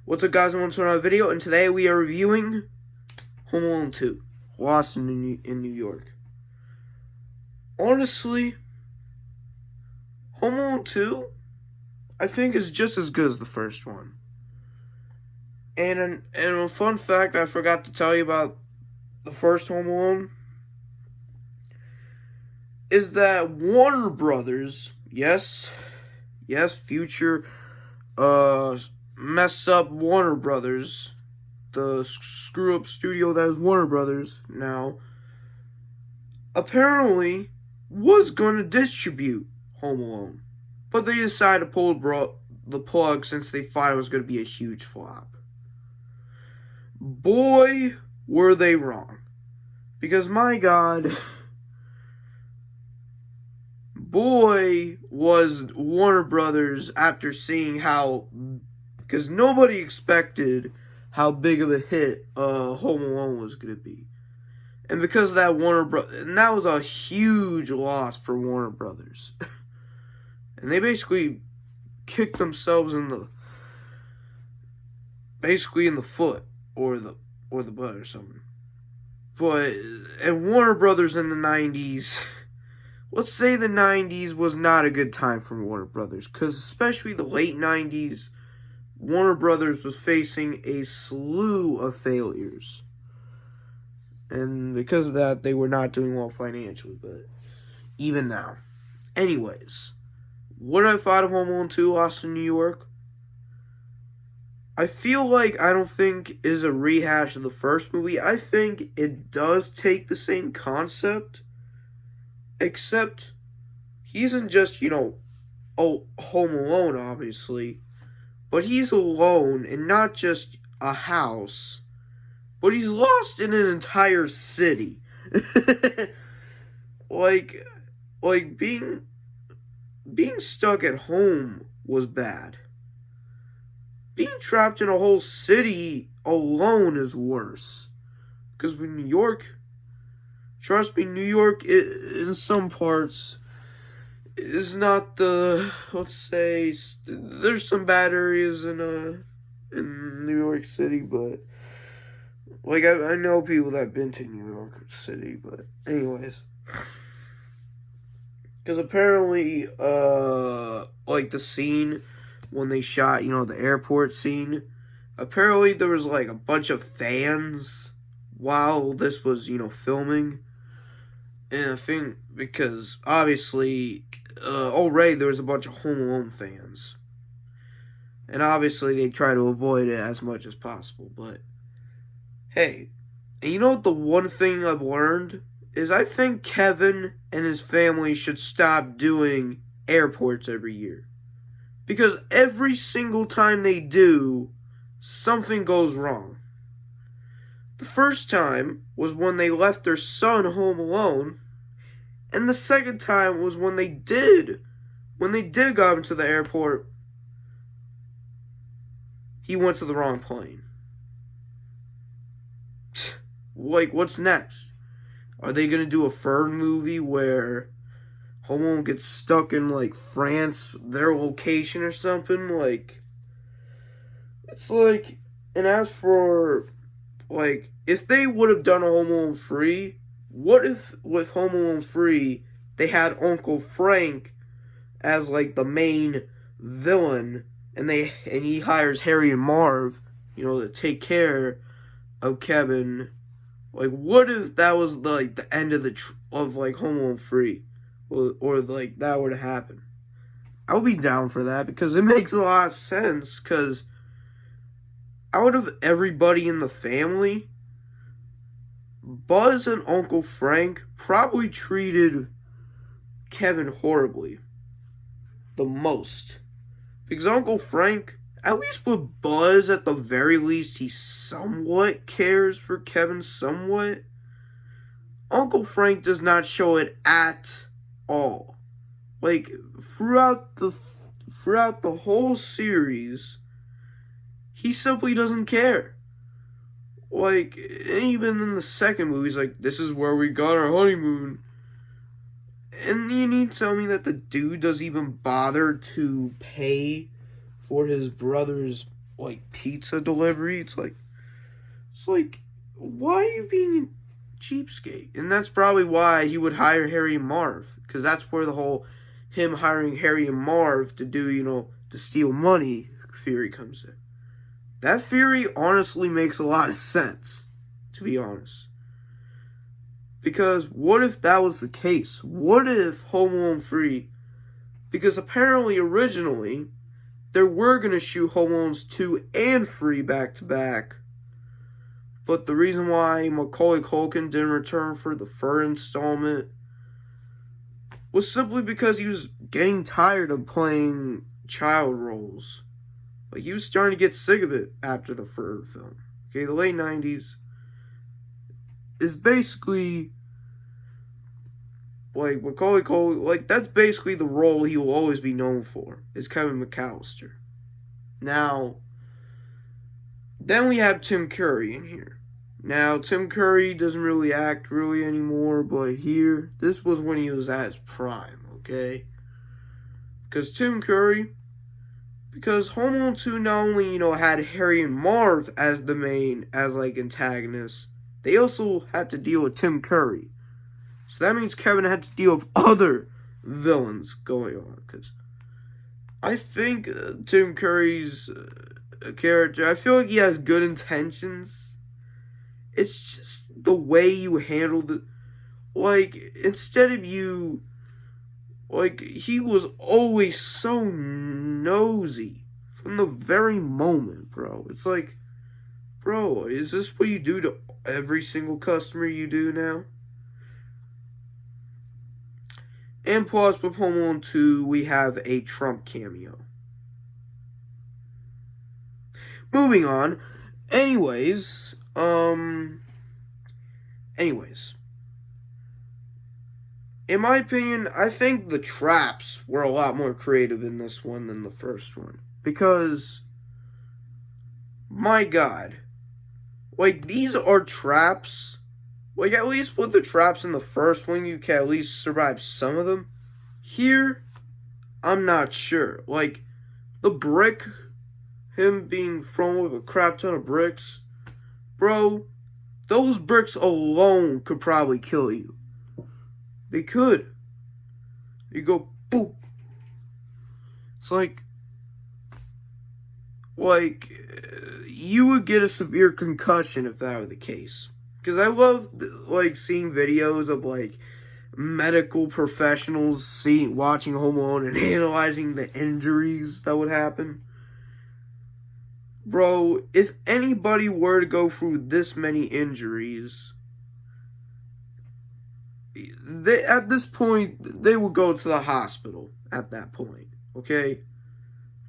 What's up, guys? Welcome to another video, and today we are reviewing Home Alone 2, Lost in New York. Honestly, Home Alone 2, I think, is just as good as the first one. And a fun fact I forgot to tell you about the first Home Alone is that Warner Brothers, yes, future, mess up Warner Brothers, the screw up studio that is Warner Brothers now, apparently was going to distribute Home Alone, but they decided to pull the plug since they thought it was going to be a huge flop. Boy, were they wrong, because my God, boy was Warner Brothers, after seeing how, because nobody expected how big of a hit Home Alone was going to be. And because of that, and that was a huge loss for Warner Brothers. And they basically kicked themselves in the foot, or the butt or something. But, and Warner Brothers in the 90s, let's say the 90s was not a good time for Warner Brothers, because especially the late 90s, Warner Brothers was facing a slew of failures. And because of that, they were not doing well financially, but even now. Anyways, what I thought of Home Alone 2, Lost in New York, I feel like I don't think is a rehash of the first movie. I think it does take the same concept, except he isn't just, Home Alone, obviously, but he's alone in not just a house, but he's lost in an entire city. like being stuck at home was bad. Being trapped in a whole city alone is worse. Because with New York, trust me, New York, in some parts, is not the, let's say, there's some bad areas in New York City, but, I know people that have been to New York City, but anyways. Because apparently, the scene when they shot, the airport scene, apparently there was, a bunch of fans while this was, filming. And I think because, obviously, already there was a bunch of Home Alone fans. And obviously they try to avoid it as much as possible, but hey, and you know what the one thing I've learned is? I think Kevin and his family should stop doing airports every year. Because every single time they do, something goes wrong. The first time was when they left their son home alone, and the second time was when they did go into the airport, he went to the wrong plane. What's next? Are they going to do a third movie where Home Alone gets stuck in, France, their location or something? It's and as for, if they would have done a Home Alone 3, what if with Home Alone 3, they had Uncle Frank as, the main villain, and he hires Harry and Marv, to take care of Kevin? What if that was, the end of Home Alone 3? Or that would have happened? I would be down for that, because it makes a lot of sense, because out of everybody in the family, Buzz and Uncle Frank probably treated Kevin horribly. The most. Because Uncle Frank, at least with Buzz, at the very least, he somewhat cares for Kevin, somewhat. Uncle Frank does not show it at all. Throughout the whole series, he simply doesn't care. Even in the second movie, he's this is where we got our honeymoon. And you need to tell me that the dude doesn't even bother to pay for his brother's like pizza delivery. It's like, why are you being a cheapskate? And that's probably why he would hire Harry and Marv, because that's where the whole him hiring Harry and Marv to do, to steal money theory comes in. That theory honestly makes a lot of sense, to be honest. Because what if that was the case? What if Home Alone 3, because apparently originally they were going to shoot Home Alones 2 and 3 back to back. But the reason why Macaulay Culkin didn't return for the third installment was simply because he was getting tired of playing child roles. Like, he was starting to get sick of it after the third film. Okay, the late 90s is basically, like, Macaulay Culkin, like, that's basically the role he will always be known for, is Kevin McAllister. Now, then we have Tim Curry in here. Now, Tim Curry doesn't really act really anymore, but here, this was when he was at his prime, okay? Because Tim Curry, because Home Alone 2 not only, had Harry and Marv as the main, as, like, antagonists, they also had to deal with Tim Curry. So that means Kevin had to deal with other villains going on, because I think Tim Curry's character, I feel like he has good intentions. It's just the way you handled it. Like, instead of you, like, he was always so nosy from the very moment, bro. It's like, bro, is this what you do to every single customer you do now? And plus, with Home Alone 2, we have a Trump cameo. Moving on. Anyways, in my opinion, I think the traps were a lot more creative in this one than the first one. Because, my God, like, these are traps. Like, at least with the traps in the first one, you can at least survive some of them. Here, I'm not sure. Like, the brick, him being thrown with a crap ton of bricks, bro, those bricks alone could probably kill you. They could. You go, boop. It's like, you would get a severe concussion if that were the case. Because I love, like, seeing videos of, like, medical professionals watching Home Alone and analyzing the injuries that would happen. Bro, if anybody were to go through this many injuries, at this point, they would go to the hospital at that point, okay?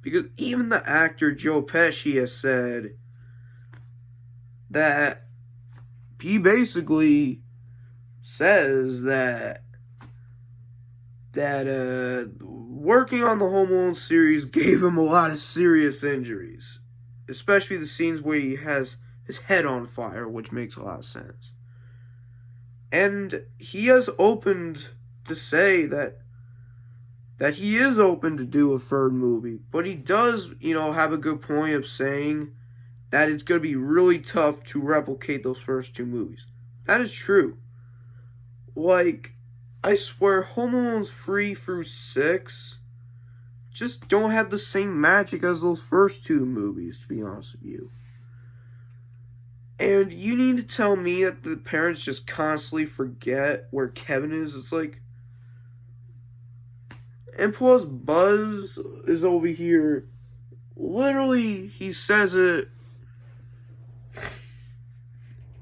Because even the actor Joe Pesci has said that he basically says that working on the Home Alone series gave him a lot of serious injuries. Especially the scenes where he has his head on fire, which makes a lot of sense. And he has opened to say that he is open to do a third movie. But he does, have a good point of saying that it's going to be really tough to replicate those first two movies. That is true. Like, I swear, Home Alone 3 through 6 just don't have the same magic as those first two movies, to be honest with you. And you need to tell me that the parents just constantly forget where Kevin is. It's like, and plus Buzz is over here. Literally, he says it.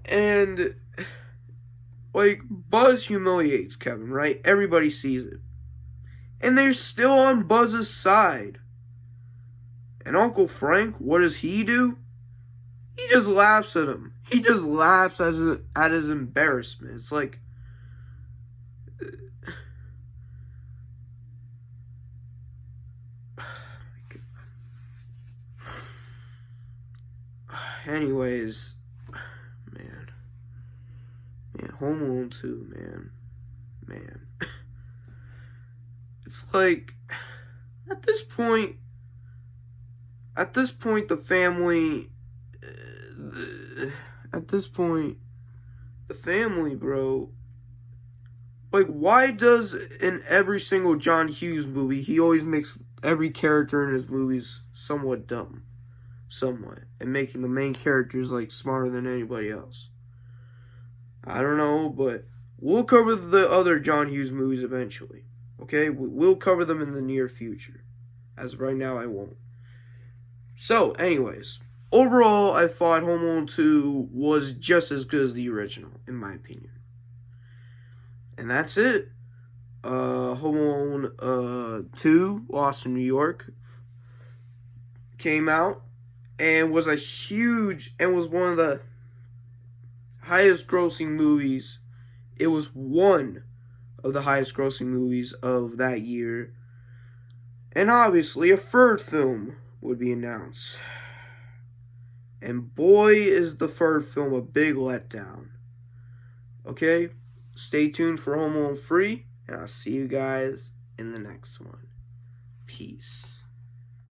And, like, Buzz humiliates Kevin, right? Everybody sees it. And they're still on Buzz's side. And Uncle Frank, what does he do? He just laughs at him. He just laughs at his embarrassment. It's like, anyways, man, Home Alone 2, man. It's like, at this point, at this point, the family, bro, like, why does in every single John Hughes movie, he always makes every character in his movies somewhat dumb, and making the main characters, like, smarter than anybody else? I don't know, but we'll cover the other John Hughes movies eventually, okay? We'll cover them in the near future. As of right now, I won't. So, anyways, overall, I thought Home Alone 2 was just as good as the original, in my opinion. And that's it. Home Alone 2, Lost in New York, came out and was one of the highest grossing movies. It was one of the highest grossing movies of that year. And obviously, a third film would be announced. And boy, is the third film a big letdown. Okay? Stay tuned for Home Alone 3, and I'll see you guys in the next one. Peace.